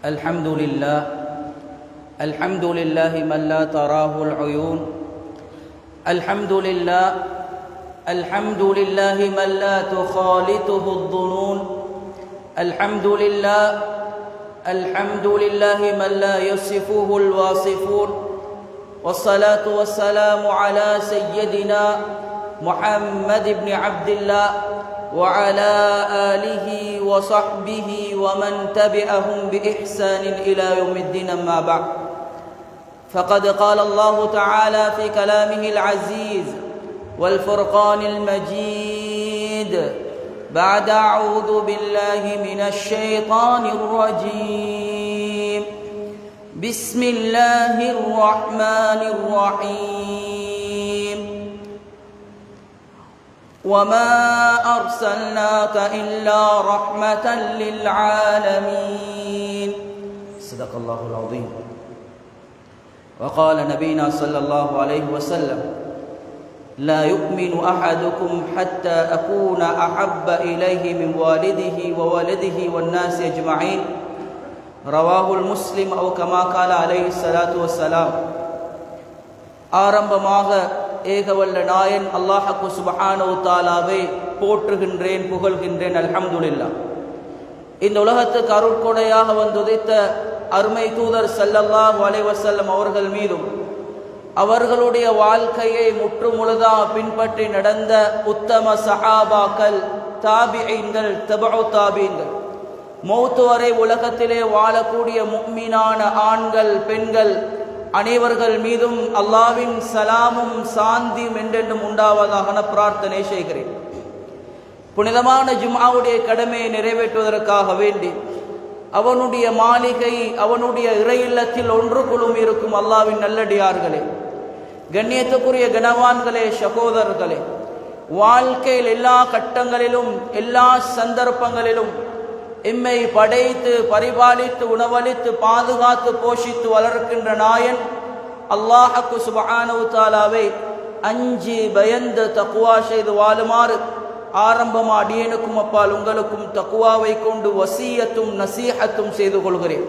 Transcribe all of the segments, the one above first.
الحمد لله من لا تراه العيون. الحمد لله من لا تخالطه الظنون. الحمد لله من لا يصفه الواصفون. والصلاة والسلام على سيدنا محمد بن عبد الله وعلى آله وصحبه ومن تبعهم بإحسان إلى يوم الدين. أما بعد، فقد قال الله تعالى في كلامه العزيز والفرقان المجيد بعد أعوذ بالله من الشيطان الرجيم. بسم الله الرحمن الرحيم. وما أرسلناك إلا رحمة للعالمين. صدق الله العظيم. وقال نبينا صلى الله عليه وسلم: لا يؤمن أحدكم حتى أكون أحب إليه من والده وولده والناس أجمعين. رواه المسلم أو كما قال عليه الصلاة والسلام. ஆரம்பமாக ஏகவல்ல நாயன் அல்லாஹ்வு சுப்ஹானஹு வ தஆலாவை போற்றுகின்றேன், புகழ்கின்றேன். அல்ஹம்துலில்லாஹ். இந்த உலகத்துக்கு அருட்கொடையாக வந்துதித்த அருமை தூதர் ஸல்லல்லாஹு அலைஹி வஸல்லம் அவர்கள் மீதும் அவர்களுடைய வாழ்க்கையை முற்றுமுழுதாக பின்பற்றி நடந்த உத்தம சஹாபாக்கள், தாபிஈன்கள், தபஉ தாபிஈன்கள், மௌத் வரை உலகத்திலே வாழக்கூடிய முஃமினான ஆண்கள், பெண்கள் அனைவர்கள் மீதும் அல்லாஹ்வின் சலாமும் சாந்தியும் என்றென்றும் உண்டாவதாக பிரார்த்தனை செய்கிறேன். புனிதமான ஜும்ஆவுடைய கடமையை நிறைவேற்றுவதற்காக வேண்டி அவனுடைய மாளிகை, அவனுடைய இறை இல்லத்தில் ஒன்று குழுமி இருக்கும் அல்லாஹ்வின் நல்லடியார்களே, கண்ணியத்துக்குரிய கனவான்களே, சகோதரர்களே, வாழ்க்கையில் எல்லா கட்டங்களிலும் எல்லா சந்தர்ப்பங்களிலும் எம்மை படைத்து பரிபாலித்து உணவளித்து பாதுகாத்து போஷித்து வளர்க்கின்ற நாயன் அல்லாஹ்வு சுப்ஹானஹு வ தஆலாவை அஞ்சி பயந்து தக்வா செய்து வாழுமாறு ஆரம்பமா அடியேனுக்கும் அப்பால் உங்களுக்கும் தக்வாவை கொண்டு வசியத்தும் நசீஹத்தும் செய்து கொள்கிறேன்.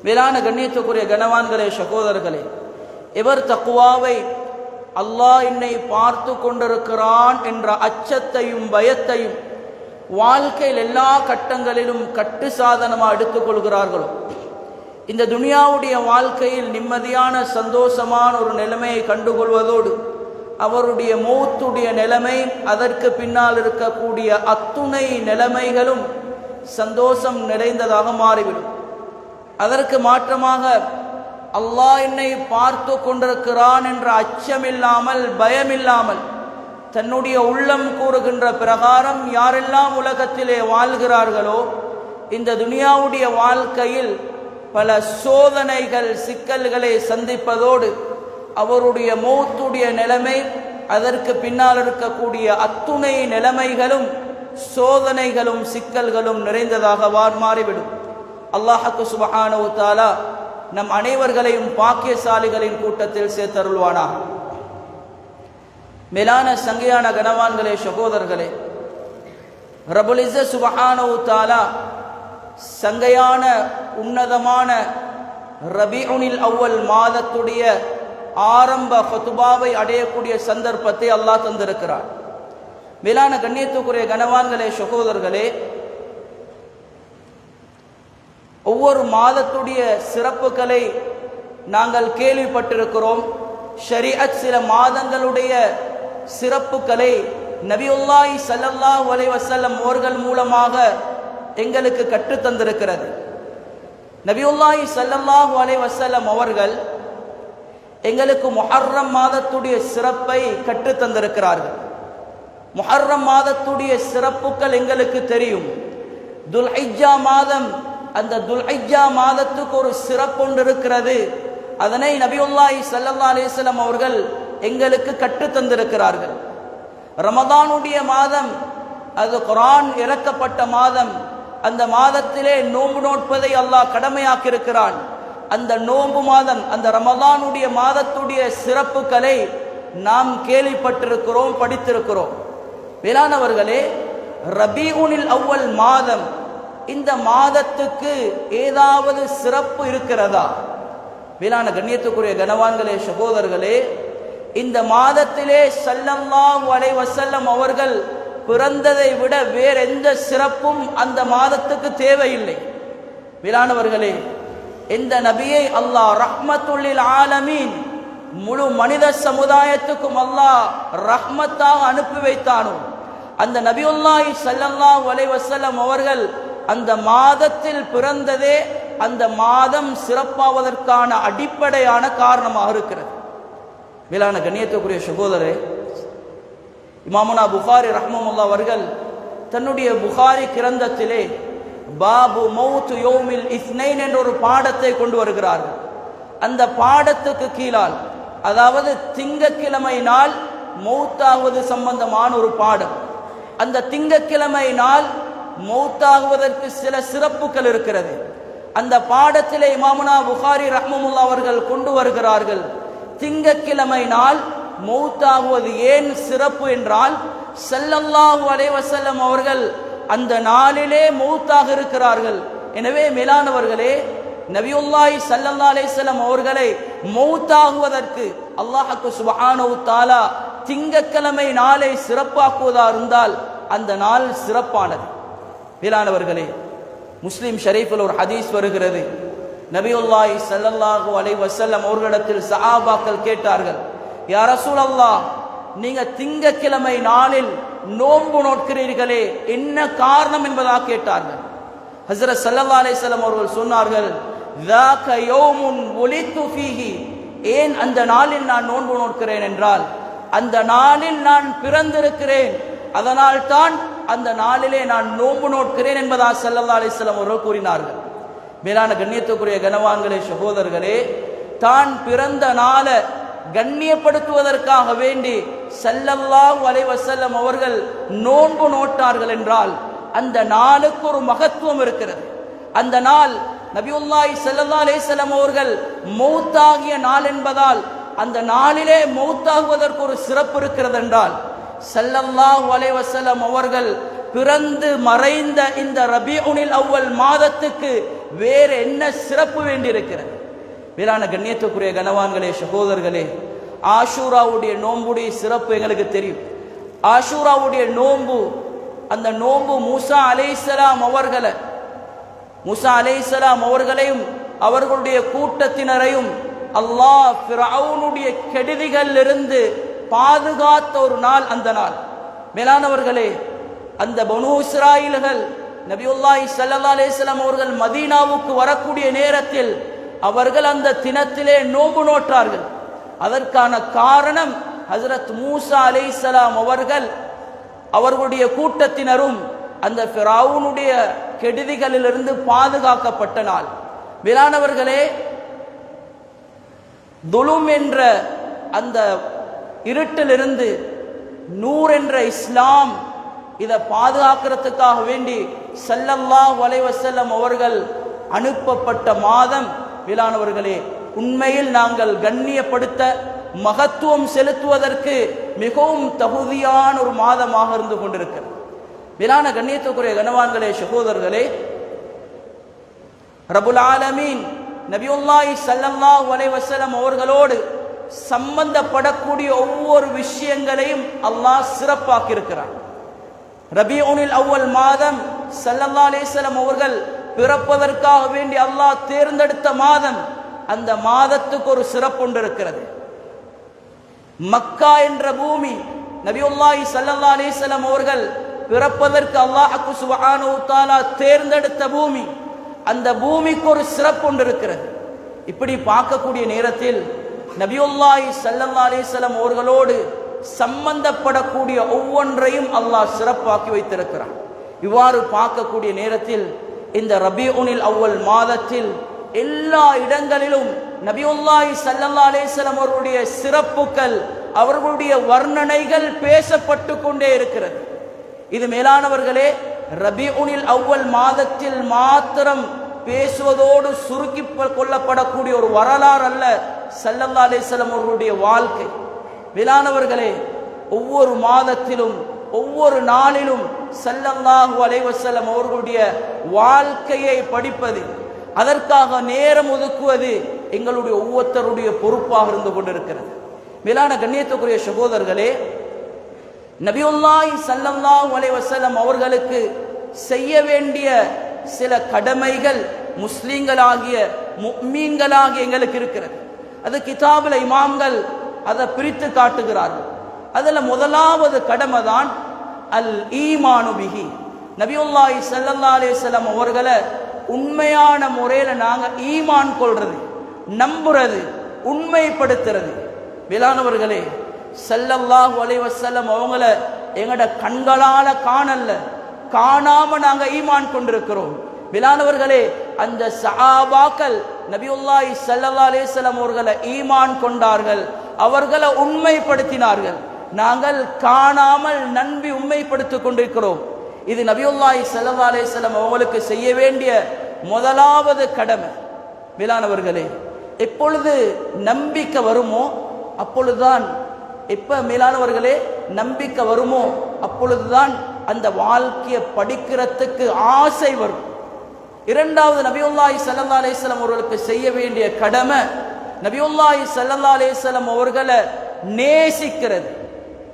மேலான கண்ணியத்துக்குரிய கனவான்களே, சகோதரர்களே, இவர் தக்வாவை அல்லாஹ் என்னை பார்த்து கொண்டிருக்கிறான் என்ற அச்சத்தையும் பயத்தையும் வாழ்க்கையில் எல்லா கட்டங்களிலும் கட்டு சாதனமாக எடுத்துக்கொள்கிறார்களோ, இந்த துனியாவுடைய வாழ்க்கையில் நிம்மதியான சந்தோஷமான ஒரு நிலைமையை கண்டுகொள்வதோடு அவருடைய மௌத்துடைய நிலைமை, அதற்கு பின்னால் இருக்கக்கூடிய அத்துணை நிலைமைகளும் சந்தோஷம் நிறைந்ததாக மாறிவிடும். அதற்கு மாற்றமாக அல்லாஹ் என்னை பார்த்து கொண்டிருக்கிறான் என்ற அச்சமில்லாமல் பயமில்லாமல் தன்னுடைய உள்ளம் கூறுகின்ற பிரகாரம் யாரெல்லாம் உலகத்திலே வாழ்கிறார்களோ, இந்த துனியாவுடைய வாழ்க்கையில் பல சோதனைகள் சிக்கல்களை சந்திப்பதோடு அவருடைய மௌத்துடைய நிலைமை, அதற்கு பின்னால் இருக்கக்கூடிய அத்துணை நிலைமைகளும் சோதனைகளும் சிக்கல்களும் நிறைந்ததாக மாறிவிடும். அல்லாஹ்வு சுப்ஹானஹு வ தஆலா நம் அனைவர்களையும் பாக்கியசாலிகளின் கூட்டத்தில் சேர்த்தருள்வானாக. மேலான சங்கையான கனவான்களே, சகோதரர்களே, ரப்புல் இஸ்ஸத் சுப்ஹானஹு வ தஆலா சங்கையான உன்னதமான ரபீஉல் அவ்வல் மாதத்துடைய ஆரம்ப ஃபுத்பாவை அடையக்கூடிய சந்தர்ப்பத்தை அல்லாஹ் தந்திருக்கிறார். மேலான கண்ணியத்துக்குரிய கனவான்களே, சகோதரர்களே, ஒவ்வொரு மாதத்துடைய சிறப்புகளை நாங்கள் கேள்விப்பட்டிருக்கிறோம். ஷரீஅத் சில மாதங்களுடைய சிறப்புகளை நபியுல்லாஹி ஸல்லல்லாஹு அலைஹி வஸல்லம் அவர்கள் மூலமாக எங்களுக்கு கற்றுத்தந்திருக்கிறது. நபியுல்லாஹி ஸல்லல்லாஹு அலைஹி வஸல்லம் அவர்கள் எங்களுக்கு முஹர்ரம் மாதத்துடைய சிறப்பை கற்றுத்தந்திருக்கிறார்கள். முஹர்ரம் மாதத்துடைய சிறப்புகள் எங்களுக்கு தெரியும். துல்ஹிஜ்ஜா மாதம், அந்த துல்ஹிஜ்ஜா மாதத்துக்கு ஒரு சிறப்பு இருக்கிறது. அதனை நபியுல்லாஹி ஸல்லல்லாஹு அலைஹி வஸல்லம் அவர்கள் எங்களுக்கு கற்றுத்தந்திருக்கிறார்கள். ரமதானுடைய மாதம், அது குர்ஆன் இறக்கப்பட்ட மாதம். அந்த மாதத்திலே நோன்பு நோட்பதை அல்லாஹ் கடமையாக்கியிருக்கிறான். அந்த நோன்பு மாதம், அந்த ரமதானுடைய மாதத்துடைய சிறப்புகளை நாம் கேள்விப்பட்டிருக்கிறோம், படித்திருக்கிறோம். வேளாணவர்களே, ரபீஉல் அவ்வல் மாதம், இந்த மாதத்துக்கு ஏதாவது சிறப்பு இருக்கிறதா? மேலான கண்ணியத்துக்குரிய கனவான்களே, சகோதரர்களே, இந்த மாதத்திலே ஸல்லல்லாஹு அலைஹி வஸல்லம் அவர்கள் பிறந்ததை விட வேற எந்த சிறப்பும் அந்த மாதத்துக்கு தேவையில்லை. மேலானவர்களே, இந்த நபியை அல்லாஹ் ரஹ்மத்துல் லில் ஆலமீன், முழு மனித சமுதாயத்துக்கும் அல்லாஹ் ரஹ்மத்தாக அனுப்பி வைத்தானோ அந்த நபியுல்லாஹி ஸல்லல்லாஹு அலைஹி வஸல்லம் அவர்கள் அந்த மாதத்தில் பிறந்ததே அந்த மாதம் சிறப்பாவதற்கான அடிப்படையான காரணமாக இருக்கிறது. மேலான கண்ணியத்துக்குரிய சகோதரரே, இமாமுனா புகாரி ரஹ்மத்துல்லாஹி அவர்கள் தன்னுடைய புகாரி கிரந்தத்திலே பாபு மௌத் யௌமில் இஸ்னைன் என்ற ஒரு பாடத்தை கொண்டு வருகிறார்கள். அந்த பாடத்துக்கு கீழால், அதாவது திங்கக்கிழமை நாள் மௌத்தாகுவது சம்பந்தமான ஒரு பாடம். அந்த திங்கக்கிழமை நாள் மௌத்தாகுவதற்கு சில சிறப்புகள் இருக்கிறது. அந்த பாடத்திலே இமாமுனா புகாரி ரஹ்மத்துல்லாஹி அவர்கள் கொண்டு வருகிறார்கள், திங்கக்கிழமை நாள் மௌத்தாகுவது ஏன் சிறப்பு என்றால், ஸல்லல்லாஹு அலைஹி வஸல்லம் அவர்கள் அந்த நாளிலே மௌத்தாக இருக்கிறார்கள். எனவே மேலானவர்களே, நபியுல்லாஹி ஸல்லல்லாஹு அலைஹி வஸல்லம் அவர்களை மௌத்தாகுவதற்கு அல்லாஹ் சுப்ஹானஹு தஆலா திங்கக்கிழமை நாளை சிறப்பாக்குவதா இருந்தால் அந்த நாள் சிறப்பானது. மேலானவர்களே, முஸ்லிம் ஷரீஃபில் ஒரு ஹதீஸ் வருகிறது. நபியுல்லாஹி ஸல்லல்லாஹு அலைஹி வஸல்லம் அவர்களிடத்தில் சஹாபாக்கள் கேட்டார்கள், யா ரசூலல்லாஹ், நீங்க திங்கக்கிழமை நாளில் நோன்பு நோட்கிறீர்களே, என்ன காரணம் என்பதாக கேட்டார்கள். ஹஜ்ரத் ஸல்லல்லாஹு அலைஹி வஸல்லம் அவர்கள் சொன்னார்கள், ذاك يوم ولدت فيه, ஏன் அந்த நாளில் நான் நோன்பு நோட்கிறேன் என்றால், அந்த நாளில் நான் பிறந்திருக்கிறேன், அதனால் தான் அந்த நாளிலே நான் நோன்பு நோட்கிறேன் என்பதாக ஸல்லல்லாஹு அலைஹி வஸல்லம் அவர்கள் கூறினார்கள். மேலான கண்ணியத்துக்குரிய கனவான்களே, சகோதரர்களே, தான் பிறந்த நாளை கண்ணியப்படுத்துவதற்காக வேண்டி ஸல்லல்லாஹு அலைஹி வஸல்லம் அவர்கள் நோன்பு நோட்டார்கள் என்றால் அந்த நாளுக்கு ஒரு மகத்துவம் இருக்கிறது. அந்த நாள் நபியுல்லாஹி ஸல்லல்லாஹு அலைஹி வஸல்லம் அவர்கள் மௌத்தாகிய நாள் என்பதால் அந்த நாளிலே மௌத்தாகுவதற்கு ஒரு சிறப்பு இருக்கிறது என்றால், ஸல்லல்லாஹு அலைஹி வஸல்லம் அவர்கள் பிறந்து மறைந்த இந்த ரபீஉல் அவ்வல் மாதத்துக்கு வேறு என்ன சிறப்பு வேண்டியிருக்கிறது? மேலான கண்ணியத்துக்குரிய கனவான்களே, சகோதரர்களே, ஆஷூராவுடைய நோன்புடைய சிறப்பு எங்களுக்கு தெரியும். ஆஷூராவுடைய நோன்பு, அந்த நோன்பு மூசா அலைஹிஸ்ஸலாம் அவர்களையும் அவர்களுடைய கூட்டத்தினரையும் அல்லாஹ் ஃபிரௌனுடைய கெடுதிகளிலிருந்து பாதுகாத்த ஒரு நாள் அந்த நாள். மேலானவர்களே, அந்த பனூ இஸ்ராயீல்கள் நபியுல்லாஹி ஸல்லல்லாஹு அலைஹி வஸல்லம் அவர்கள் மதீனாவுக்கு வரக்கூடிய நேரத்தில் அவர்கள் அந்த தினத்திலே நோன்பு நோற்றார்கள். அதற்கான காரணம் ஹஜ்ரத் மூசா அலைஹிஸ்ஸலாம் அவர்கள் அவர்களுடைய கூட்டத்தினரும் அந்த ஃபிரௌனுடைய கெடுதிகளிலிருந்து பாதுகாக்கப்பட்ட நாள். மேலானவர்களே, துலும் என்ற அந்த இருட்டிலிருந்து நூர் என்ற இஸ்லாம் இதை பாதுகாக்கிறதுக்காக வேண்டி ஸல்லல்லாஹு அலைஹி வஸல்லம் அவர்கள் அனுப்பப்பட்ட மாதம். மேலானவர்களே, உண்மையில் நாங்கள் கண்ணியப்படுத்த மகத்துவம் செலுத்துவதற்கு மிகவும் தகுதியான ஒரு மாதமாக இருந்து கொண்டிருக்கிறது. மேலான கண்ணியத்துக்குரிய கனவான்களே, சகோதரர்களே, ரப்புல் ஆலமீன் நபியுல்லாஹி ஸல்லல்லாஹு அலைஹி வஸல்லம் அவர்களோடு சம்பந்தப்படக்கூடிய ஒவ்வொரு விஷயங்களையும் அல்லாஹ் சிறப்பாக்கி இருக்கிறார். ரபீஉல் அவ்வல் மாதம் ஸல்லல்லாஹு அலைஹி வஸல்லம் அவர்கள் பிறப்பதற்காக வேண்டி அல்லாஹ் தேர்ந்தெடுத்த மாதம். அந்த மாதத்துக்கு ஒரு சிறப்பு ஒன்று இருக்கிறது. மக்கா என்ற பூமி நபியுல்லாஹி ஸல்லல்லாஹு அலைஹி வஸல்லம் அவர்கள் பிறப்பதற்கு அல்லாஹ் சுப்ஹானஹு தஆலா தேர்ந்தெடுத்த பூமி. அந்த பூமிக்கு ஒரு சிறப்பு ஒன்று இருக்கிறது. இப்படி பார்க்கக்கூடிய நேரத்தில் நபியுல்லாஹி ஸல்லல்லாஹு அலைஹி வஸல்லம் அவர்களோடு சம்பந்தப்படக்கூடிய ஒவ்வொன்றையும் அல்லாஹ் சிறப்பாக்கி வைத்திருக்கிறார். இவ்வாறு பார்க்கக்கூடிய நேரத்தில் இந்த ரபீஉல் அவ்வல் மாதத்தில் எல்லா இடங்களிலும் நபியுல்லாஹி ஸல்லல்லாஹு அலைஹி வஸல்லம் அவர்களுடைய சிறப்புகள், அவர்களுடைய வர்ணனைகள் பேசப்பட்டு கொண்டே இருக்கிறது. இது மேலானவர்களே, ரபீஉல் அவ்வல் மாதத்தில் மாத்திரம் பேசுவதோடு சுருக்கி கொள்ளப்படக்கூடிய ஒரு வரலாறு அல்ல ஸல்லல்லாஹு அலைஹி வஸல்லம் அவர்களுடைய வாழ்க்கை. மேலானவர்களே, ஒவ்வொரு மாதத்திலும் ஒவ்வொரு நாளிலும் ஸல்லல்லாஹு அலைஹி வஸல்லம் அவர்களுடைய வாழ்க்கையை படிப்பது, அதற்காக நேரம் ஒதுக்குவது எங்களுடைய ஒவ்வொருத்தருடைய பொறுப்பாக இருந்து கொண்டிருக்கிறது. மேலான கண்ணியத்துக்குரிய சகோதரர்களே, நபியுல்லாஹி ஸல்லல்லாஹு அலைஹி வஸல்லம் அவர்களுக்கு செய்ய வேண்டிய சில கடமைகள் முஸ்லிம்களாகிய முஃமின்களாகிய எங்களுக்கு இருக்கிறது. அது கிதாபில் இமாம்கள் அதை பிரித்து காட்டுகிறார்கள். அதில் முதலாவது கடமை தான் அல் ஈமானு பிஹி. நபியுல்லாஹி ஸல்லல்லாஹு அலைஹி வஸல்லம் அவர்களை உண்மையான முறையில் நாங்கள் ஈமான் கொள்றது, நம்புறது, உண்மைப்படுத்துறது. மேலானவர்களே, ஸல்லல்லாஹு அலைஹி வஸல்லம் அவங்கள எங்கட கண்களால காணல, காணாம நாங்க ஈமான் கொண்டிருக்கிறோம். மேலானவர்களே, அந்த சஹாபாக்கள் நபியுல்லாஹி ஸல்லல்லாஹு அலைஹி வஸல்லம் அவர்களை ஈமான் கொண்டார்கள், அவர்களை உண்மைப்படுத்தினார்கள். நாங்கள் காணாமல் நம்பி உண்மைப்படுத்திக் கொண்டிருக்கிறோம். இது நபியுல்லாஹி ஸல்லல்லாஹு அலைஹி வஸல்லம் அவங்களுக்கு செய்ய வேண்டிய முதலாவது கடமை. மேலானவர்களே, எப்பொழுது நம்பிக்கை வருமோ அப்பொழுதுதான், எப்ப மேலானவர்களே நம்பிக்கை வருமோ அப்பொழுதுதான் அந்த வாழ்க்கையை படிக்கிறதுக்கு ஆசை வரும். இரண்டாவது, நபியுல்லாஹி ஸல்லல்லாஹு அலைஹி வஸல்லம் அவர்களுக்கு செய்ய வேண்டிய கடமை நபியுல்லாஹி ஸல்லல்லாஹு அலைஹி வஸல்லம் அவர்களை நேசிக்கிறது.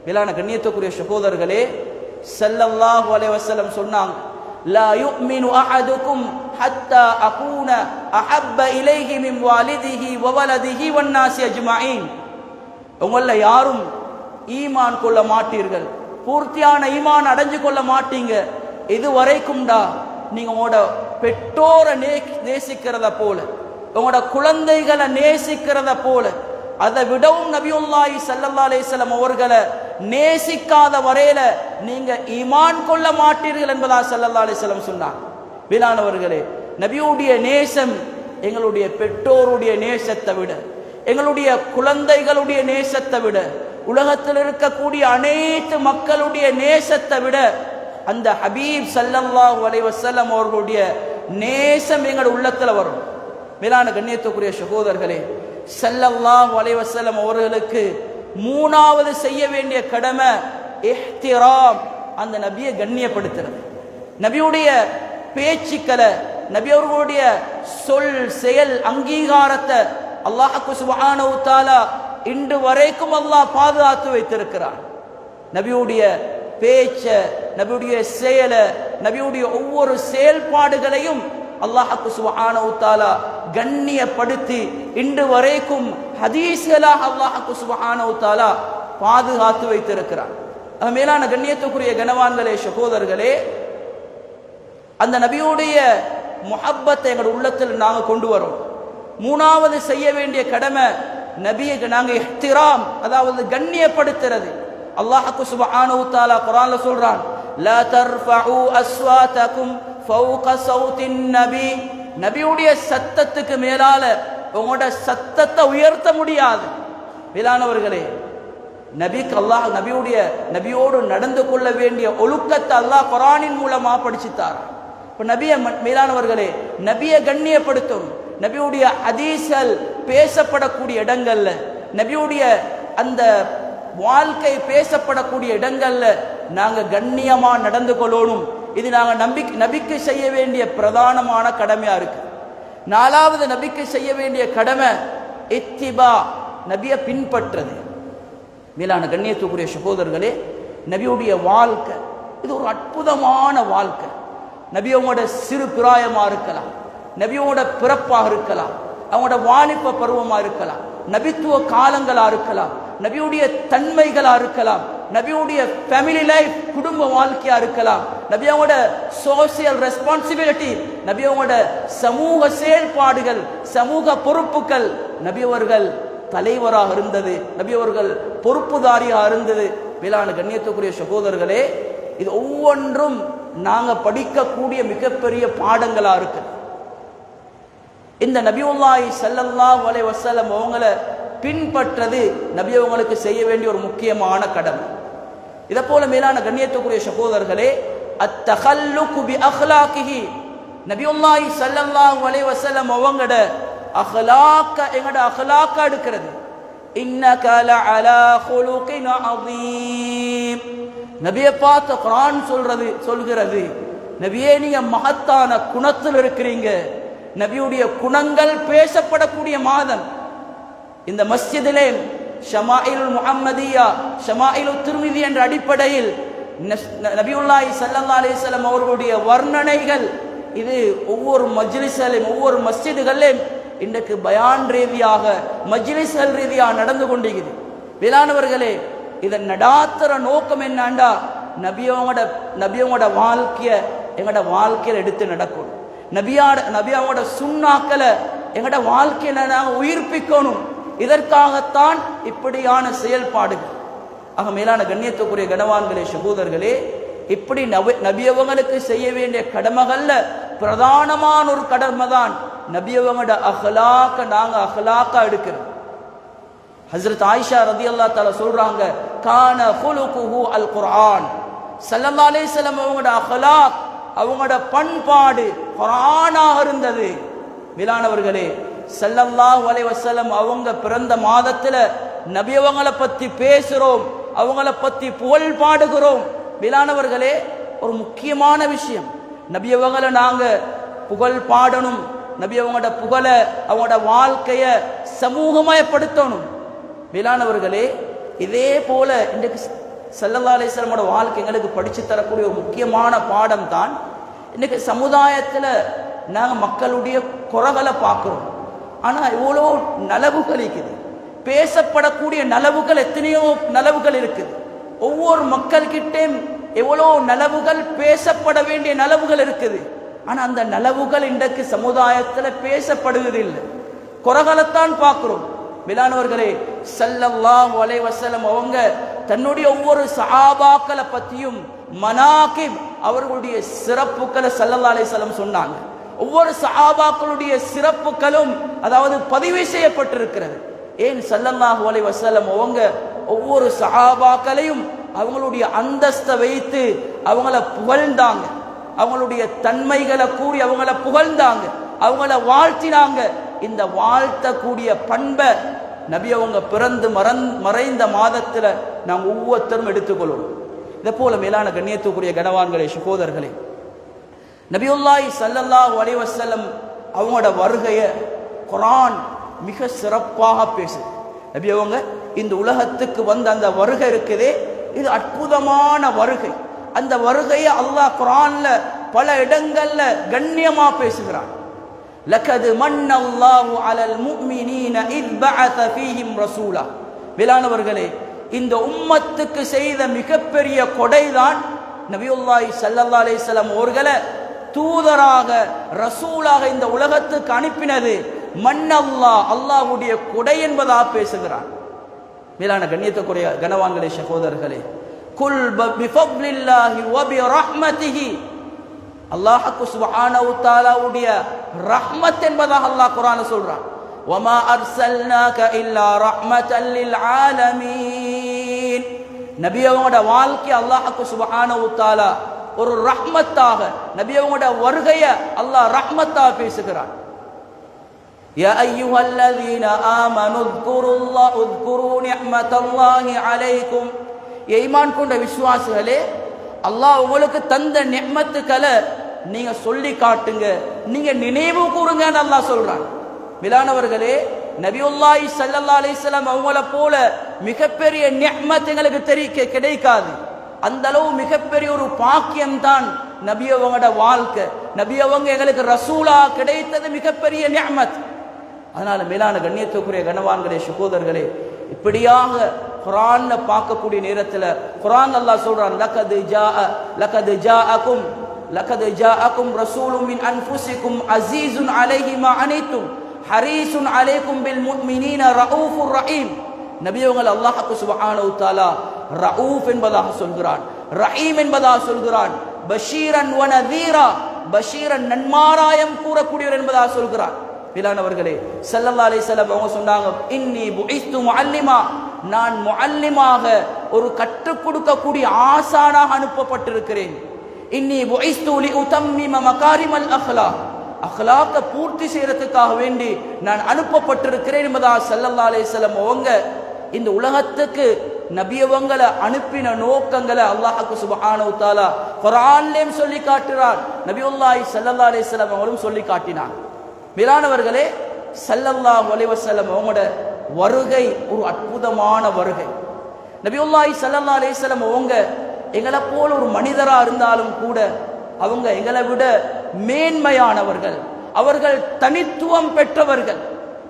மேலான கண்ணியத்துக்குரிய சகோதரர்களே, ஸல்லல்லாஹு அலைஹி வஸல்லம் சொன்னாங்க, லா யுமினு அஹதுக்கும் ஹத்தா அகூன அஹப்ப இலைஹி மின் வாலிதிஹி வ வலதிஹி வன் நாஸி அஜ்மஈன். உங்கள யாரும் ஈமான் கொள்ள மாட்டீர்கள், பூர்த்தியான ஈமான் அடைஞ்சு கொள்ள மாட்டீங்க இது வரைக்கும்டா நீங்க உங்களோட பெற்றோரை நேசிக்கிறத போல, உங்களோட குழந்தைகளை நேசிக்கிறத போல, அதை விடவும் நபியுல்லாஹி ஸல்லல்லாஹு அலைஹி வஸல்லம் அவர்களை நேசிக்காத வரையில நீங்க ஈமான் கொள்ள மாட்டீர்கள் என்பதா ஸல்லல்லாஹு அலைஹி வஸல்லம் சொன்னாங்க. வீணானவர்களே, நபியுடைய நேசம் எங்களுடைய பெற்றோருடைய நேசத்தை விட, எங்களுடைய குழந்தைகளுடைய நேசத்தை விட, உலகத்தில் இருக்கக்கூடிய அனைத்து மக்களுடைய நேசத்தை விட அந்த ஹபீப் ஸல்லல்லாஹு அலைஹி வஸல்லம் அவர்களுடைய நேசம் எங்கள் உள்ளத்துல வரும். மேலான கண்ணியத்துக்குரிய சகோதரர்களே, ஸல்லல்லாஹு அலைஹி வஸல்லம் அவர்களுக்கு மூணாவது செய்ய வேண்டிய கடமை இஹ்திராம், அந்த நபியை கண்ணியப்படுத்துறது. நபியுடைய பேச்சுக்களை, நபி அவர்களுடைய சொல் செயல் அங்கீகாரத்தை அல்லாஹ் சுப்ஹானஹு வ தஆலா இன்று வரைக்கும் அல்லாஹ் பாதுகாத்து வைத்திருக்கிறார். நபியுடைய பேச்ச, நபியுடைய செயல, நபியுடைய ஒவ்வொரு செயல்பாடுகளையும் அல்லாஹ் சுப்ஹானஹு வ தஆலா கண்ணியப்படுத்தி இன்று வரைக்கும் ஹதீஸ்களாக அல்லாஹ் சுப்ஹானஹு வ தஆலா பாதுகாத்து வைத்திருக்கிறார். மேலான கண்ணியத்துக்குரிய கனவான்களே, சகோதரர்களே, அந்த நபியுடைய முஹப்பத்தை எங்கள் உள்ளத்தில் நாங்கள் கொண்டு வரோம். மூணாவது செய்ய வேண்டிய கடமை நபியை நாங்கள் இஹ்திராம், அதாவது கண்ணியப்படுத்துறது. அல்லாஹ் சுப்ஹானஹு வ தஆலா குர்ஆன்ல சொல்றான், லா தர்ஃபஉ அஸ்வாதகும் ஃபௌக ஸௌத்தின் நபி. நபியுடைய சத்தத்துக்கு மேலால உங்களோட சத்தத்தை உயர்த்த முடியாது. மேலானவர்களே, நபிக்கு அல்லாஹ் நபியோடு நடந்து கொள்ள வேண்டிய ஒழுக்கத்தை அல்லாஹ் குர்ஆனின் மூலமா படிச்சுத்தார். இப்ப நபியை, மேலானவர்களே, நபியை கண்ணியப்படுத்தும். நபியுடைய ஹதீஸ்கள் பேசப்படக்கூடிய இடங்கள்ல, நபியுடைய அந்த வாழ்க்கை பேசப்படக்கூடிய இடங்கள்ல நாங்க கண்ணியமா நடந்து கொள்ளணும். இது நாங்க நபிக்கு செய்ய வேண்டிய பிரதானமான கடமையா இருக்கு. நாலாவது நபிக்கு செய்ய வேண்டிய கடமை இத்திபா, நபியை பின்பற்றது. மேலான கண்ணியத்துக்குரிய சகோதரர்களே, நபியுடைய வாழ்க்கை இது ஒரு அற்புதமான வாழ்க்கை. நபியோட சிறு பிராயமா இருக்கலாம், நபியோட பிறப்பாக இருக்கலாம், அவங்களோட வாலிப பருவமா இருக்கலாம், நபித்துவ காலங்களா இருக்கலாம், நபியுடைய தன்மைகளா இருக்கலாம், நபியுடைய ஃபேமிலி லைஃப் குடும்ப வாழ்க்கையா இருக்கலாம், நபியோட சோசியல் ரெஸ்பான்சிபிலிட்டி, நபியோட சமூக செயல்பாடுகள், சமூக பொறுப்புகள், நபியவர்கள் தலைவராக இருந்தது, நபியவர்கள் பொறுப்புதாரியாக இருந்தது. மேலான கண்ணியத்துக்குரிய சகோதரர்களே, இது ஒவ்வொன்றும் நாங்க படிக்கக்கூடிய மிகப்பெரிய பாடங்களா இருக்கு. இந்த நபியுல்லாஹி ஸல்லல்லாஹு அலைஹி வஸல்லம் அவங்களை பின்பற்றது நபி அவங்களுக்கு செய்ய வேண்டிய ஒரு முக்கியமான கடமை. இதை போல மேலான கண்ணியத்துக்குரிய சகோதரர்களே, அத்தகல்லுகு பி அஹ்லாகிஹி, நபியுல்லாஹி ஸல்லல்லாஹு அலைஹி வஸல்லம் அவங்களோட அஹ்லாக்க, எங்கட அஹ்லாக்க எடுக்கிறது. இன்னக லஅலா குலுகின் அதீம், நபியை பார்த்து குர்ஆன் சொல்கிறது, நபியே நீங்க மகத்தான குணத்தில் இருக்கிறீங்க. நபியுடைய குணங்கள் பேசப்படக்கூடிய மாதம். இந்த மஸ்ஜிதிலே ஷமாயில் முஹம்மதியா, ஷமாயில் திர்மிதி என்ற அடிப்படையில் நபியுல்லாஹி ஸல்லல்லாஹு அலைஹி வஸல்லம் அவர்களுடைய வர்ணனைகள் இது ஒவ்வொரு மஜ்லிஸிலும் ஒவ்வொரு மஸ்ஜிதுகளிலும் இன்றைக்கு பயான் ரீதியாக மஜ்லிஸ்கள் ரீதியாக நடந்து கொண்டிருக்குது. வேளாணவர்களே, இதன் நடாத்துற நோக்கம் என்னண்டா நபியோட வாழ்க்கைய எங்கட வாழ்க்கையில் எடுத்து நடக்கணும். நபியாவோட சுண்ணாக்களை எங்கட வாழ்க்கையில நாங்கள் உயிர்ப்பிக்கணும். இதற்காகத்தான் இப்படியான செயல்பாடுகள். ஆக மேலான கண்ணியத்துக்குரிய கனவான்களே, சகோதரர்களே, இப்படி நபியவங்களுக்கு செய்ய வேண்டிய கடமைகள்ல பிரதானமான ஒரு கடமை தான் நபியவங்களோட அஹ்லாக்க நாங்க அஹ்லாக்கா எடுக்கிறோம். ஹஸ்ரத் ஆயிஷா ரலியல்லாஹு தஆலா சொல்றாங்க, கான குலுகுஹு அல் குர்ஆன். ஸல்லல்லாஹு அலைஹி வஸல்லம் அவங்களோட அஹ்லாக், அவங்களோட பண்பாடு குர்ஆனாக இருந்தது. மேலானவர்களே, ஸல்லல்லாஹு அலைஹி வஸல்லம் அவங்க பிறந்த மாதத்துல நபியவங்களை பத்தி பேசுறோம், அவங்கள பத்தி புகழ் பாடுகிறோம். மேலானவர்களே, ஒரு முக்கியமான விஷயம், நபியவங்களை நாங்க புகழ் பாடணும். நபியவங்களோட புகழ அவங்களோட வாழ்க்கைய சமூகமயப்படுத்தணும். மேலானவர்களே, இதே போல இன்றைக்கு ஸல்லல்லாஹு அலைஹி வஸல்லமோட வாழ்க்கை எங்களுக்கு படிச்சு தரக்கூடிய ஒரு முக்கியமான பாடம் தான். இன்னைக்கு சமுதாயத்துல நாங்க மக்களுடைய குறைகளை பார்க்கிறோம். ஆனா இவ்வளோ நலவுகள் இருக்குது, பேசப்படக்கூடிய நலவுகள் எத்தனையோ நலவுகள் இருக்குது. ஒவ்வொரு மக்கள்கிட்டே எவ்வளோ நலவுகள், பேசப்பட வேண்டிய நலவுகள் இருக்குது. ஆனா அந்த நலவுகள் இன்றைக்கு சமுதாயத்துல பேசப்படுவதில்லை, குறைகளைத்தான் பார்க்கிறோம். மேலானவர்களே, ஸல்லல்லாஹு அலைஹி வஸல்லம் அவங்க தன்னுடைய ஒவ்வொரு சஹாபாக்களை பத்தியும் மனாகிப், அவர்களுடைய சிறப்புக்களை ஸல்லல்லாஹு அலைஹி வஸல்லம் சொன்னாங்க. ஒவ்வொரு சஹாபாக்களுடைய சிறப்புகளும் அதாவது பதிவு செய்யப்பட்டிருக்கிறது. ஏன் ஸல்லல்லாஹு அலைஹி வஸல்லம் அவங்க ஒவ்வொரு சஹாபாக்களையும் அவங்களுடைய அந்தஸ்தை வைத்து அவங்கள புகழ்ந்தாங்க, அவங்களுடைய தன்மைகளை கூறி அவங்கள புகழ்ந்தாங்க, அவங்கள வாழ்த்தினாங்க. இந்த வாழ்த்தக்கூடிய பண்பை நபி அவங்க பிறந்து மறைந்த மாதத்துல நாங்க ஒவ்வொருத்தரும் எடுத்துக்கொள்ளணும். இதை போல மேலான கண்ணியத்துக்குரிய கனவான்களே, சகோதரர்களே, நபியுல்லாஹி ஸல்லல்லாஹு அலைஹி வஸல்லம் அவங்களோட வருகைய குர்ஆன் மிக சிறப்பாக பேசுது. நபி அவங்க இந்த உலகத்துக்கு வந்த அந்த வருகை இருக்குதே, இது அற்புதமான வருகை. அந்த வருகையை அல்லாஹ் குர்ஆன்ல பல இடங்கள்ல கண்ணியமா பேசுகிறான். லகது மன்னல்லாஹு அலல் முஃமினீன இத் பஅஸ ஃபீஹிம் ரசூலா. மேலானவர்களே, இந்த உம்மத்துக்கு செய்த மிகப்பெரிய கொடைதான் நபியுல்லாஹி ஸல்லல்லாஹு அலைஹி வஸல்லம் அவர்களை தூதராக ரசூலாக இந்த உலகத்துக்கு அனுப்பினது. மன்னல்லாஹ், அல்லாஹ்வுடைய கொடை என்பதாக பேசுகிறான். மேலான கண்ணியத்துக்குரிய கனவான்களே, சகோதரர்களே, குல் பிஃபத்லில்லாஹி வ பிரஹ்மதிஹி, அல்லாஹ் சுப்ஹானஹு வ தஆலாவுடைய ரஹ்மத் என்பதாக அல்லாஹ் குர்ஆன்ல சொல்றான். வமா அர்ஸல்னாக இல்லா ரஹ்மத்தல் லில் ஆலமீன். நபி அவங்களோட வாழ்க்கை அல்லாஹ் சுப்ஹானஹு வ தஆலா ஒரு ரஹ்மத்தாக, நபி அவங்களோட வருகைய அல்லாஹ் ரஹ்மத்தாக பேசுகிறான். யா அய்யுஹல்லதீன ஆமனு உذ்குரு நிஅமத்தல்லாஹி அலைக்கும். ஈமான் கொண்ட விசுவாசிகளே, அல்லாஹ் உங்களுக்கு தந்த நிஅமத்துக்களை நீங்க சொல்லி காட்டுங்க, நீங்க நினைவு கூறுங்கன்னு அல்லாஹ் சொல்றான். மேலானவர்களே, நபியுல்லாஹி ஸல்லல்லாஹு அலைஹி வஸல்லம் அவங்கள போல மிகப்பெரிய நிஅமத் எங்களுக்கு கிடைக்காது. அந்த அளவு மிகப்பெரிய ஒரு பாக்கியம் தான் நபி அவங்களோட வாழ்க்கை. நபி அவங்க எங்களுக்கு ரசூலா கிடைத்தது மிகப்பெரிய நிஅமத். அதனால மேலான கண்ணியத்துக்குரிய கனவான்களே, சகோதரர்களே, இப்படியாக குர்ஆன்ல பார்க்கக்கூடிய நேரத்தில் குர்ஆன் அல்லாஹ் சொல்றான், லகத் ஜாஅக்கும் ரசூலும் மின் அன்ஃபுசிக்கும் அஸீஸுன் அலைஹி மா அனித்தும் ஹரீஸுன் அலைக்கும் பில் முஃமினீன ரഊஃபுர் ரஹீம். நபி அவர்கள் அல்லாஹ் சுப்ஹானஹு வ தஆலா ரഊஃப் என்பதாக சொல்கிறான், ரஹீம் என்பதாக சொல்கிறான், பஷீரன் வ நதீரா, பஷீரன் நன்மாராயம் கூறக்கூடியவர் என்பதாக சொல்கிறான். மேலானவர்களே, ஸல்லல்லாஹு அலைஹி வஸல்லம் அவங்க சொன்னாங்க, இன்னி புஇஸ்து முஅல்லிமா, நான் முஅல்லிமாக ஒரு கற்றுக் கொடுக்கக்கூடிய ஆசானாக அனுப்பப்பட்டிருக்கிறேன். இன்னி புஇஸ்து லிஉதம்மிம மகாரிமல் அக்லாக், அக்லாக்க பூர்த்தி செய்யறதுக்காக வேண்டி நான் அனுப்பப்பட்டிருக்கிறேன் என்பதாக ஸல்லல்லாஹு அலைஹி வஸல்லம் அவங்க இந்த உலகத்துக்கு நபியவங்களை அனுப்பின நோக்கங்களை அல்லாஹ் சுப்ஹானஹு வ தஆலா குர்ஆன்லயும் சொல்லி காட்டுறான். நபியுல்லாஹி ஸல்லல்லாஹு அலைஹி வஸல்லம் அவரும் சொல்லி காட்டினான். மேலானவர்களே, ஸல்லல்லாஹு அலைஹி வஸல்லம் அவங்களோட வருகை ஒரு அற்புதமான வருகை. நபியுல்லாஹி ஸல்லல்லாஹு அலைஹி வஸல்லம் அவங்க எங்களை போல ஒரு மனிதரா இருந்தாலும் கூட அவங்க எங்களை விட மேன்மையானவர்கள், அவர்கள் தனித்துவம் பெற்றவர்கள்.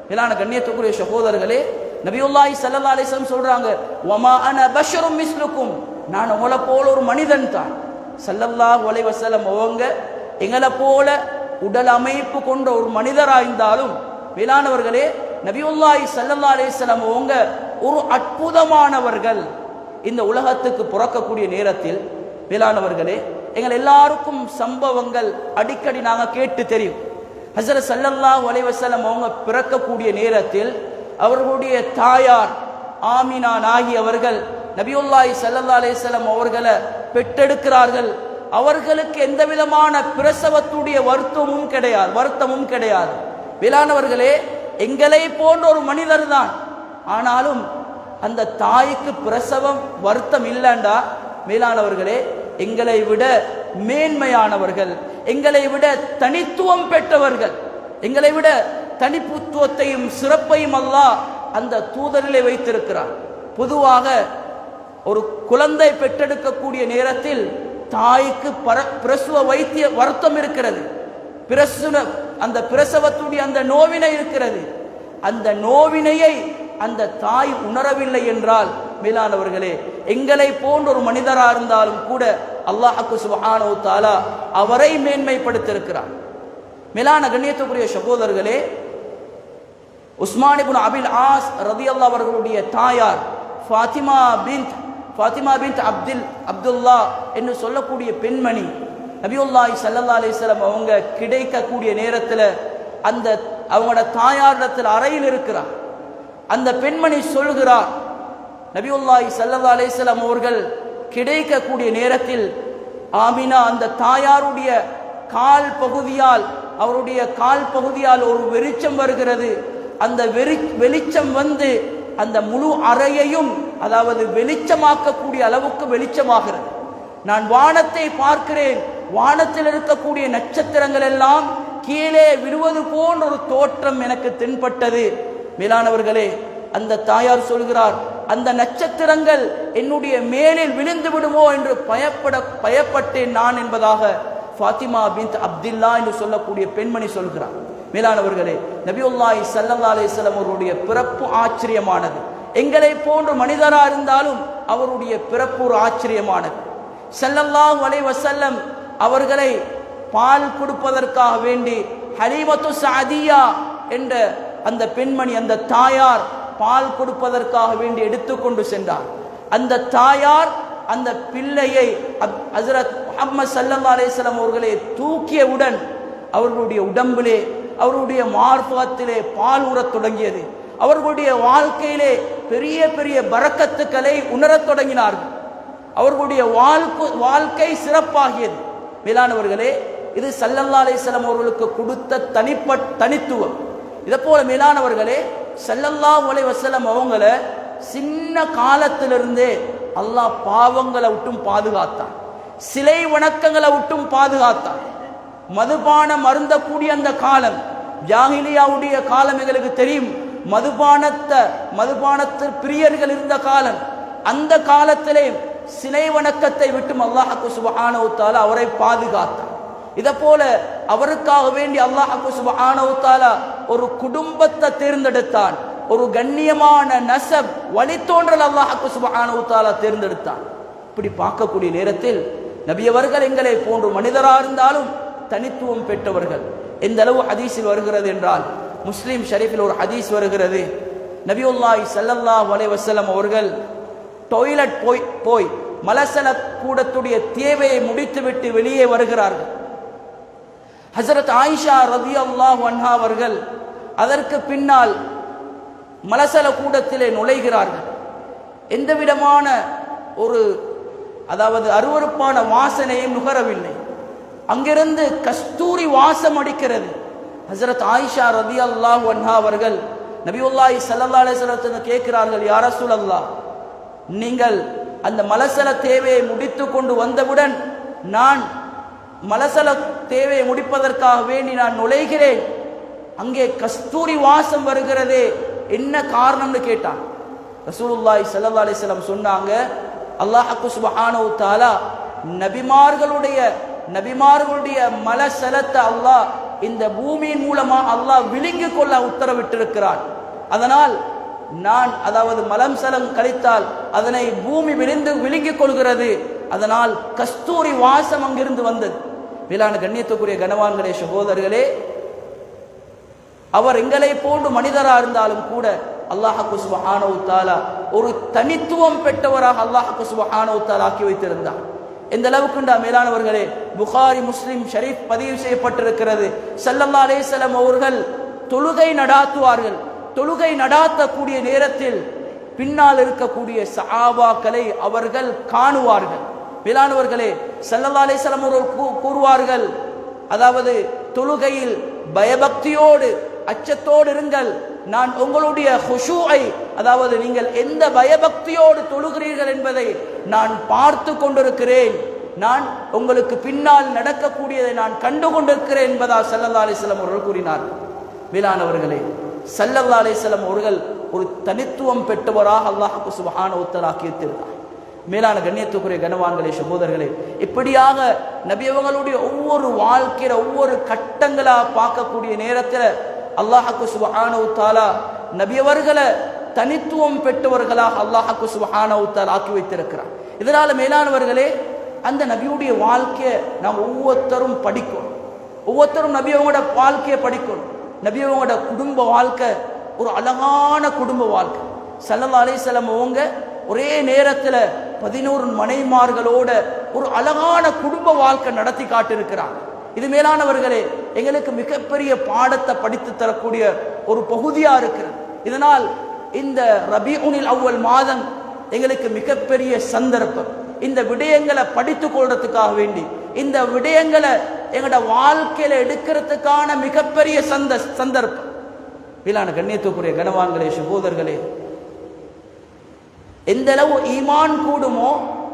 மேலான கண்ணியத்துக்குரிய சகோதரர்களே, நபியுல்லாஹி ஸல்லல்லாஹு அலைஹி வஸல்லம் சொல்றாங்க, வமா அன பஷரும் மிஸ்லுக்கும், நான் உங்களை போல ஒரு மனிதன் தான். ஸல்லல்லாஹு அலைஹி வஸல்லம் அவங்க எங்களை போல உடல் அமைப்பு கொண்ட ஒரு மனிதராக இருந்தாலும் மேலானவர்களே, நபியுல்லாஹி ஸல்லல்லாஹு அலைஹி வஸல்லம் அவங்க ஒரு அற்புதமானவர்கள். இந்த உலகத்துக்கு பிறக்கக்கூடிய நேரத்தில் மேலானவர்களே, எங்கள் எல்லாருக்கும் சம்பவங்கள் அடிக்கடி நாங்கள் கேட்டு தெரியும். ஹஸரத் ஸல்லல்லாஹு அலைஹி வஸல்லம் அவங்க பிறக்கக்கூடிய நேரத்தில் அவர்களுடைய தாயார் ஆமினா நாகி அவர்கள் நபியுல்லாஹி ஸல்லல்லாஹு அலைஹி வஸல்லம் அவர்களை பெற்றெடுக்கிறார்கள். அவர்களுக்கு எந்த விதமான பிரசவத்துடைய வருத்தமும் கிடையாது. மேலானவர்களே, எங்களை போன்ற ஒரு மனிதர் தான். ஆனாலும் அந்த தாய்க்கு பிரசவம் வருத்தம் இல்லைண்டா மேலானவர்களே, எங்களை விட மேன்மையானவர்கள், எங்களை விட தனித்துவம் பெற்றவர்கள், எங்களை விட தனித்துவத்தையும் சிறப்பையும் அல்லாஹ் அந்த தூதரிலே வைத்திருக்கிறார். பொதுவாக ஒரு குழந்தை பெற்றெடுக்கக்கூடிய நேரத்தில் தாய்க்கு பிரசவ வைத்திய வருத்தம் இருக்கிறது, அந்த பிரசவத்துடைய அந்த நோவினை இருக்கிறது. அந்த நோவினையை அந்த தாய் உணரவில்லை என்றால் மேலானவர்களே, எங்களை போன்ற ஒரு மனிதராக இருந்தாலும் கூட அல்லாஹ் சுப்ஹானஹு வ தஆலா அவரை மேன்மைப்படுத்தியிருக்கிறார். மேலான கண்ணியத்துக்குரிய சகோதரர்களே, உஸ்மான் இப்னு அபில் ஆஸ் ரலியல்லாஹு அவர்களுடைய தாயார் ஃபாத்திமா பின்த் அப்துல்லா என்று சொல்லக்கூடிய பெண்மணி நபியுல்லாஹி ஸல்லல்லாஹு அலைஹி வஸல்லம் அவங்க கிடைக்கக்கூடிய நேரத்தில் அந்த அவங்களோட தாயாரிடத்தில் அறையில் இருக்கிறார். அந்த பெண்மணி சொல்கிறார், நபியுல்லாஹி ஸல்லல்லாஹு அலைஹி வஸல்லம் அவர்கள் கிடைக்கக்கூடிய நேரத்தில் ஆமினா அந்த தாயாருடைய அவருடைய கால் பகுதியால் ஒரு வெளிச்சம் வருகிறது. அந்த வெளிச்சம் வந்து அந்த முழு அறையையும் அதாவது வெளிச்சமாக்கக்கூடிய அளவுக்கு வெளிச்சமாகிறது. நான் வானத்தை பார்க்கிறேன், வானத்தில் இருக்கக்கூடிய நட்சத்திரங்கள் எல்லாம் கீழே விழுவது போன்ற ஒரு தோற்றம் எனக்கு தென்பட்டது. மேலானவர்களே, அந்த தாயார் சொல்கிறார், அந்த நட்சத்திரங்கள் என்னுடைய மேலில் விழுந்து விடுமோ என்று பயப்பட்டேன் நான் என்பதாக ஃபாத்திமா பின்த் அப்துல்லா என்று சொல்லக்கூடிய பெண்மணி சொல்கிறார். மேலானவர்களே, நபியுல்லாஹி ஸல்லல்லாஹு அலைஹி வஸல்லம் அவருடைய பிறப்பு ஆச்சரியமானது. எங்களை போன்ற மனிதராக இருந்தாலும் அவருடைய பிறப்பு ஒரு ஆச்சரியமானது. ஸல்லல்லாஹு அலைஹி வஸல்லம் அவர்களை பால் கொடுப்பதற்காக வேண்டி ஹலீமத்து சஅதியா என்ற அந்த பெண்மணி, அந்த தாயார் பால் கொடுப்பதற்காக வேண்டி எடுத்துக்கொண்டு சென்றார். அந்த தாயார் அந்த பிள்ளையை ஹஜ்ரத் முஹம்மது ஸல்லல்லாஹு அலைஹி வஸல்லம் அவர்களை தூக்கியவுடன் அவர்களுடைய உடம்பிலே அவருடைய மார்பகத்திலே பால் ஊறத் தொடங்கியது. அவர்களுடைய வாழ்க்கையிலே பெரிய பெரிய பரக்கத்துக்களை உணரத் தொடங்கினார்கள். அவர்களுடைய வாழ்க்கை சிறப்பாகியது. மேலானவர்களே, இது ஸல்லல்லாஹு அலைஹி வஸல்லம் அவர்களுக்கு கொடுத்த தனித்துவம். இதை போல மேலானவர்களே, ஸல்லல்லாஹு அலைஹி வஸல்லம் அவங்கள சின்ன காலத்திலிருந்தே அல்லாஹ் பாவங்களை விட்டும் பாதுகாத்தான், சிலை வணக்கங்களை விட்டும் பாதுகாத்தான். மதுபானம் அருந்தக்கூடிய அந்த காலம், ஜாஹிலியாவுடைய காலம் எங்களுக்கு தெரியும். மதுபானத்து பிரியர்கள் இருந்த காலம். அந்த காலத்திலே சிலை வணக்கத்தை விட்டும் அல்லாஹ் சுப்ஹானஹு வ தஆலா அவரை பாதுகாத்தார். இதை போல அவருக்காக வேண்டி அல்லாஹ் சுப்ஹானஹு வ தஆலா ஒரு குடும்பத்தை தேர்ந்தெடுத்தான், ஒரு கண்ணியமான நஸப் வழித்தோன்றல் அல்லாஹ் சுப்ஹானஹு வ தஆலா தேர்ந்தெடுத்தான். இப்படி பார்க்கக்கூடிய நேரத்தில் நபி அவர்கள் எங்களை போன்ற மனிதராக இருந்தாலும் தனித்துவம் பெற்றவர்கள். எந்த அளவு ஹதீஸில் வருகிறது என்றால், முஸ்லிம் ஷரீஃபில் ஒரு ஹதீஸ் வருகிறது. நபியுல்லாஹி ஸல்லல்லாஹு அலைஹி வஸல்லம் அவர்கள் டாய்லெட் போய் மலசல கூடத்துடைய தேவையை முடித்துவிட்டு வெளியே வருகிறார்கள். ஹஜ்ரத் ஆயிஷா ரலியல்லாஹு அன்ஹா அவர்கள் அதற்கு பின்னால் மலசல கூடத்திலே நுழைகிறார்கள். எந்த விதமான ஒரு அருவருப்பான வாசனையும் நுகரவில்லை. அங்கிருந்து கஸ்தூரி வாசம் அடிக்கிறது. ஹஜ்ரத் ஆயிஷா ரலியல்லாஹு அன்ஹா அவர்கள் நபியுல்லாஹி ஸல்லல்லாஹு அலைஹி வஸல்லம் கேட்கிறார்கள், யா ரசூலல்லாஹ், நீங்கள் அந்த மலசல தேவையை முடித்து கொண்டு வந்தவுடன் நான் மலசல தேவையை முடிப்பதற்காக வேண்டி நான் நுழைகிறேன், அங்கே கஸ்தூரி வாசம் வருகிறதே, என்ன காரணம்னு கேட்டான். ரசூலுல்லாஹி ஸல்லல்லாஹு அலைஹி வஸல்லம் சொன்னாங்க, அல்லாஹ் சுப்ஹானஹு வ தஆலா நபிமார்களுடைய மலசலத்தை அல்லாஹ் இந்த பூமியின் மூலமா அல்லாஹ் விழுங்கிக் கொள்ள உத்தரவிட்டிருக்கிறான். அதனால் நான் மலம் சலம் கழித்தால் அதனை பூமி விழுங்கிக் கொள்கிறது. அதனால் கஸ்தூரி வாசம் அங்கிருந்து வந்தது. மேலான கண்ணியத்துக்குரிய கனவான்களே, சகோதரர்களே, அவர் எங்களை போன்று மனிதரா இருந்தாலும் கூட அல்லாஹ் சுப்ஹானஹு வ தஆலா ஒரு தனித்துவம் பெற்றவராக அல்லாஹ் சுப்ஹானஹு வ தஆலா ஆக்கி வைத்திருந்தார். எந்த அளவுக்குண்டா மேலானவர்களே, புகாரி முஸ்லிம் ஷரீஃப் பதிவு செய்யப்பட்டிருக்கிறது, ஸல்லல்லாஹு அலைஹி வஸல்லம் அவர்கள் தொழுகை நடாத்துவார்கள். தொழுகை நடாத்தக்கூடிய நேரத்தில் பின்னால் இருக்கக்கூடிய சஹாபாக்களை அவர்கள் காணுவார்கள். மேலானவர்களே, ஸல்லல்லாஹு அலைஹி வஸல்லம் அவர்கள் கூறுவார்கள், தொழுகையில் பயபக்தியோடு அச்சத்தோடு இருங்கள். நான் உங்களுடைய ஹுஷூஐ, நீங்கள் எந்த பயபக்தியோடு தொழுகிறீர்கள் என்பதை நான் பார்த்து கொண்டிருக்கிறேன். நான் உங்களுக்கு பின்னால் நடக்கக்கூடியதை நான் கண்டு கொண்டிருக்கிறேன் என்பதா ஸல்லல்லாஹு அலைஹி வஸல்லம் அவர்கள் கூறினார். மேலானவர்களே, ஸல்லல்லாஹு அலைஹி வஸல்லம் அவர்கள் ஒரு தனித்துவம் பெற்றவராக அல்லாஹ் சுப்ஹானஹு வ தஆலா ஆக்கியிருக்கிறார். மேலான கண்ணியத்துக்குரிய கனவான்களே, சகோதரர்களே, இப்படியாக நபி அவர்களுடைய ஒவ்வொரு வாழ்க்கையில ஒவ்வொரு கட்டங்களா பார்க்கக்கூடிய நேரத்தில் அல்லாஹ் சுப்ஹானஹு வ தஆலா நபி அவர்களை தனித்துவம் பெற்றவர்களாக அல்லாஹ் சுப்ஹானஹு வ தஆலா ஆக்கி வைத்திருக்கிறார். இதனால மேலானவர்களே, அந்த நபியுடைய வாழ்க்கையை நாம் ஒவ்வொருத்தரும் படிக்கணும். ஒவ்வொருத்தரும் நபி அவங்களோட வாழ்க்கையை படிக்கணும். நபி அவங்களோட குடும்ப வாழ்க்கை ஒரு அழகான குடும்ப வாழ்க்கை. ஸல்லல்லாஹு அலைஹி வஸல்லம் அவங்க ஒரே நேரத்தில் 11 மனைமார்களோட ஒரு அழகான குடும்ப வாழ்க்கை நடத்தி காட்டியிருக்கிறாங்க. இது மேலானவர்களே, எங்களுக்கு மிகப்பெரிய பாடத்தை படித்து தரக்கூடிய ஒரு பகுதியா இருக்கிறது. இதனால் இந்த ரபீஉல் அவ்வல் மாதம் எங்களுக்கு மிகப்பெரிய சந்தர்ப்பம். இந்த விடயங்களை படித்துக் கொள்றதுக்காக வேண்டி, இந்த விடயங்களை எங்களோட வாழ்க்கையில எடுக்கிறதுக்கான மிகப்பெரிய சந்தர்ப்பம். மேலான கண்ணியத்துக்குரிய கனவான்களே, சகோதரர்களே, எந்த அளவு ஈமான் கூடுமோ,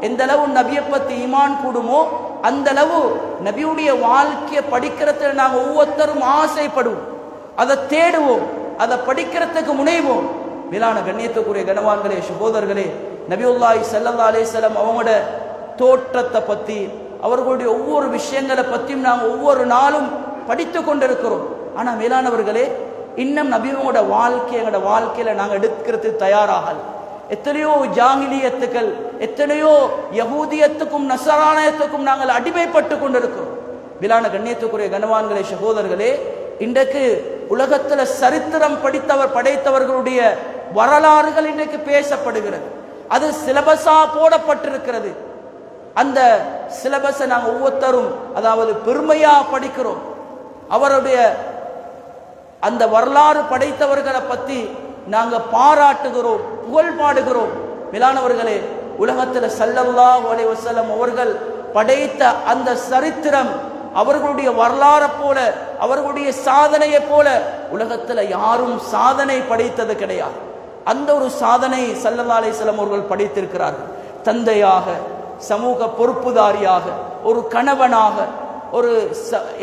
எந்த அளவு நபியை பத்தி ஈமான் கூடுமோ, அந்த அளவு நபியுடைய வாழ்க்கையை படிக்கிறதுல நாங்கள் ஒவ்வொருத்தரும் ஆசைப்படுவோம், அதை தேடுவோம், அதை படிக்கிறதுக்கு முனைவோம். மேலான கண்ணியத்துக்குரிய கனவான்களே, சகோதரர்களே, நபியுல்லாஹி ஸல்லல்லாஹு அலைஹி வஸல்லம் அவங்களோட தோற்றத்தை பற்றி, அவர்களுடைய ஒவ்வொரு விஷயங்களை பற்றியும் நாங்கள் ஒவ்வொரு நாளும் படித்து கொண்டிருக்கிறோம். ஆனால் மேலானவர்களே, இன்னும் நபியோட எங்களோட வாழ்க்கையில் நாங்கள் எடுக்கிறதுக்கு தயாராகல. எத்தனையோ ஜாகிலியத்துக்கள், எத்தனையோ யகூதியத்துக்கும் நஸரானியத்துக்கும் நாங்கள் அடிமைப்பட்டு கொண்டிருக்கிறோம். மேலான கண்ணியத்துக்குரிய கனவான்களே, சகோதரர்களே, இன்றைக்கு உலகத்தில் சரித்திரம் படைத்தவர்களுடைய வரலாறுகள் இன்றைக்கு பேசப்படுகிறது. அது சிலபஸா போடப்பட்டிருக்கிறது. அந்த சிலபஸை நாங்கள் ஒவ்வொருத்தரும் பெருமையா படிக்கிறோம். அவருடைய அந்த வரலாறு படைத்தவர்களை பற்றி நாங்கள் பாராட்டுகிறோம், புகழ் பாடுகிறோம். மேலானவர்களே, உலகத்தில் ஸல்லல்லாஹு அலைஹி வஸல்லம் அவர்கள் படைத்த அந்த சரித்திரம், அவர்களுடைய வரலாறை போல, அவர்களுடைய சாதனையை போல உலகத்தில் யாரும் சாதனை படைத்தது கிடையாது. அந்த ஒரு சாதனை ஸல்லல்லாஹு அலைஹி வஸல்லம் அவர்கள் படைத்திருக்கிறார்கள். தந்தையாக, சமூக பொறுப்புதாரியாக, ஒரு கணவனாக, ஒரு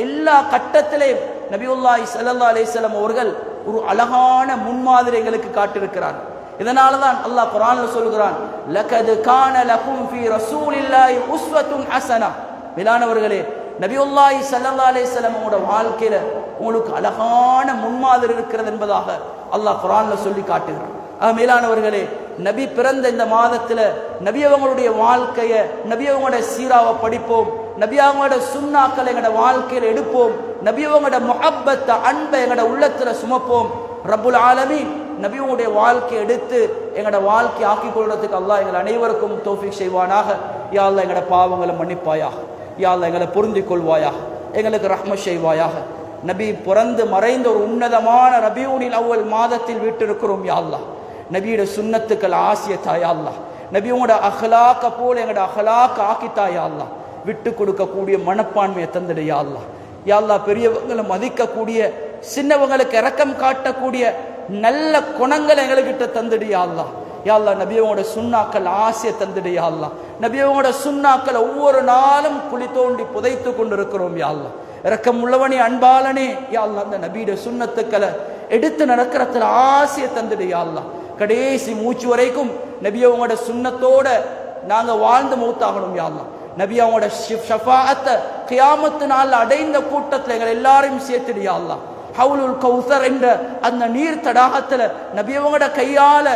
எல்லா கட்டத்திலேயும் நபியுல்லாஹி ஸல்லல்லாஹு அலைஹி வஸல்லம் அவர்கள் ஒரு அழகான முன்மாதிரி எங்களுக்கு காட்டியிருக்கிறார். இதனால தான் அல்லாஹ் குர்ஆன்ல சொல்கிறான், லகத் கான லகும் ஃபீ ரசூலில்லாஹி உஸ்வத்துன் ஹஸனா. மேலானவர்களே, நபியுல்லாஹி ஸல்லல்லாஹு அலைஹி வஸல்லம் அவங்களோட வாழ்க்கையில உங்களுக்கு அழகான முன்மாதிரி இருக்கிறது என்பதாக அல்லாஹ் குர்ஆன்ல சொல்லி காட்டுகிறான். மேலானவர்களே, நபி பிறந்த இந்த மாதத்தில் நபி அவங்களுடைய வாழ்க்கையை, நபி அவங்களோட சீராவை படிப்போம், நபி அவங்களோட சுன்னாக்களை எங்களோட வாழ்க்கையில் எடுப்போம், நபி அவங்களோட முஹப்பத்தை, அன்பை எங்களோட உள்ளத்தில் சுமப்போம். ரப்புல் ஆலமீன் நபியுடைய வாழ்க்கையை எடுத்து எங்களோட வாழ்க்கை ஆக்கிக் கொள்றதுக்கு அல்லாஹ் எங்கள் அனைவருக்கும் தௌஃபீக் செய்வானாக. யா அல்லாஹ் எங்களோட பாவங்களை மன்னிப்பாயாக, யா அல்லாஹ் எங்களை பொருந்திக் கொள்வாயாக, எங்களுக்கு ரஹ்மத் செய்வாயாக. நபி பிறந்து மறைந்த ஒரு உன்னதமான ரபியூனில் அவ்வல் மாதத்தில் விட்டிருக்கிறோம். யா அல்லாஹ், நபியோட சுன்னத்துக்கள் ஆசியத்தா. யா அல்லாஹ், நபியோட அஹ்லாக்க போல எங்களோட அஹ்லாக்க ஆக்கித்தா. யா அல்லாஹ், விட்டு கொடுக்கக்கூடிய மனப்பான்மையை தந்துடு. யா அல்லாஹ், யா அல்லாஹ், பெரியவங்களை மதிக்கக்கூடிய, சின்னவங்களுக்கு இரக்கம் காட்டக்கூடிய நல்ல குணங்களை எங்ககிட்ட தந்துடு யா அல்லாஹ். யா அல்லாஹ் நபியோட சுன்னாக்கள் ஆசையை தந்துடு யா அல்லாஹ். நபியோட சுன்னாக்கள் ஒவ்வொரு நாளும் குழி தோண்டி புதைத்து கொண்டிருக்கிறோம் யா அல்லாஹ். இரக்கம் உள்ளவனே அன்பாளனே யா அல்லாஹ் அந்த நபியோட சுன்னத்துக்களை எடுத்து நடக்கிறதுல ஆசையை தந்துடு யா அல்லாஹ். கடைசி மூச்சு வரைக்கும் நபியோட சுன்னத்தோட நாங்க வாழ்ந்து மௌத்தாகணும் யா அல்லாஹ். நபி அவங்களோட ஷஃபாஅத்தை கியாமத்து நாள் அடைந்த கூட்டத்தில் எங்களை எல்லாரையும் சேர்த்துடு யா அல்லாஹ். ஹவுலுல் கௌசர் என்ற அந்த நீர் தடாகத்துல நபி அவங்களோட கையால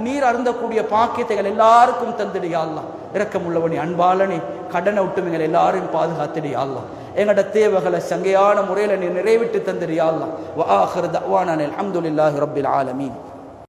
நீர் அருந்தக்கூடிய பாக்கியத்தை எங்கள் எல்லாருக்கும் தந்துடு யா அல்லாஹ். இரக்கம் உள்ளவனே அன்பாளனே கடனை விட்டு எங்கள் எல்லாரையும் பாதுகாத்துடு யா அல்லாஹ். எங்களோட தேவைகளை சங்கையான முறையில் நீ நிறைவேற்றி தந்துடு யா அல்லாஹ். வ ஆகிரு தஅவானா அல்ஹம்துலில்லாஹி ரப்பில் ஆலமீன்.